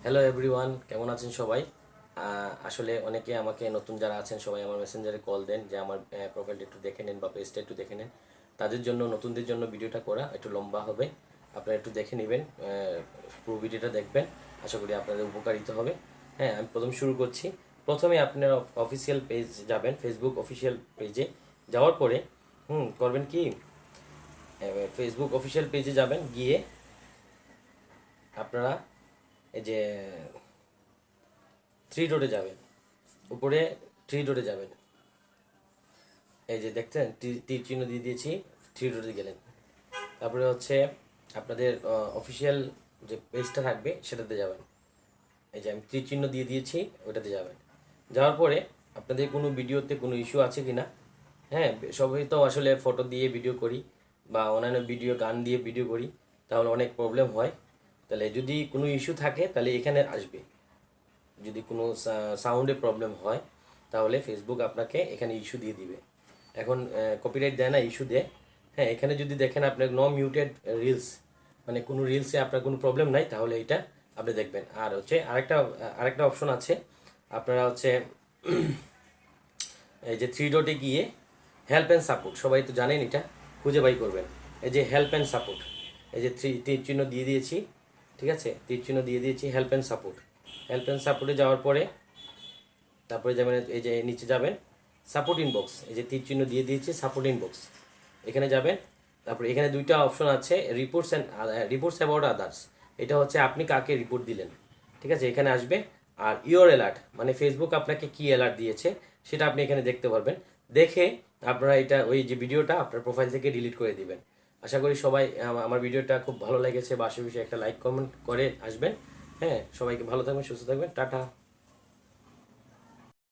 Hello everyone, কেমন আছেন সবাই? আসলে অনেকে আমাকে নতুন যারা আছেন সবাই আমার মেসেঞ্জারে কল দেন যে আমার প্রোফাইলটা একটু দেখে নেন বা পেজটা একটু দেখে নেন। তাদের জন্য, নতুনদের জন্য ভিডিওটা করা একটু লম্বা হবে, আপনারা একটু দেখে নেবেন। পুরো ভিডিওটা দেখবেন, আশা করি আপনাদের উপকারিত হবে। হ্যাঁ, আমি প্রথম শুরু করছি। প্রথমে আপনার অফিসিয়াল পেজ যাবেন, ফেসবুক অফিসিয়াল পেজে যাওয়ার পরে করবেন কি, ফেসবুক অফিসিয়াল পেজে যাবেন, গিয়ে আপনারা এই যে থ্রি ডটে যাবেন, উপরে থ্রি ডটে যাবেন। এই যে দেখছেন তীর চিহ্ন দিয়ে দিয়েছি, থ্রি ডটে গেলেন। তারপরে হচ্ছে আপনাদের অফিসিয়াল যে পেজটা থাকবে সেটাতে যাবেন। এই যে আমি তীর চিহ্ন দিয়ে দিয়েছি, ওটাতে যাবেন। যাওয়ার পরে আপনাদের কোনো ভিডিওতে কোনো ইস্যু আছে কি না। হ্যাঁ, সবাই তো আসলে ফটো দিয়ে ভিডিও করি বা অন্যান্য ভিডিও, গান দিয়ে ভিডিও করি, তাহলে অনেক প্রবলেম হয়। তাহলে যদি কোনো ইস্যু থাকে তাহলে এখানে আসবে। যদি কোনো সাউন্ডে প্রবলেম হয় তাহলে ফেসবুক আপনাকে এখানে ইস্যু দিয়ে দিবে। এখন কপিরাইট দেয় না, ইস্যু দেয়। হ্যাঁ, এখানে যদি দেখেন আপনার নো মিউটেড রিলস, মানে কোনো রিলসে আপনার কোনো প্রবলেম নাই, তাহলে এটা আপনি দেখবেন। আর হচ্ছে আরেকটা অপশন আছে, আপনারা হচ্ছে এই যে থ্রি ডটে গিয়ে হেল্প অ্যান্ড সাপোর্ট, সবাই তো জানেন, এটা খুঁজে বাই করবেন। এই যে হেল্প অ্যান্ড সাপোর্ট, এই যে তীর চিহ্ন দিয়ে দিয়েছি, ঠিক আছে, তীর চিহ্ন দিয়ে দিয়েছি, help and support. Help and সাপোর্টে যাওয়ার পরে তারপরে যাবেন, এই যে নিচে যাবেন সাপোর্ট ইনবক্স, এই যে তীর চিহ্ন দিয়ে দিয়েছি, সাপোর্ট ইনবক্স, এখানে যাবেন। তারপরে এখানে দুইটা অপশন আছে, রিপোর্টস অ্যাবাউট আদার্স, এটা হচ্ছে আপনি কাকে রিপোর্ট দিলেন, ঠিক আছে, এখানে আসবে। আর ইওর অ্যালার্ট, মানে ফেসবুক আপনাকে কি অ্যালার্ট দিয়েছে সেটা আপনি এখানে দেখতে পারবেন। দেখে আপনারা এটা, ওই যে ভিডিওটা আপনার প্রোফাইল থেকে ডিলিট করে দিবেন। আশা করি সবাই আমার ভিডিওটা খুব ভালো লেগেছে বা আশেপাশে একটা লাইক কমেন্ট করে আসবেন। হ্যাঁ, সবাইকে ভালো থাকবেন, সুস্থ থাকবেন, টাটা।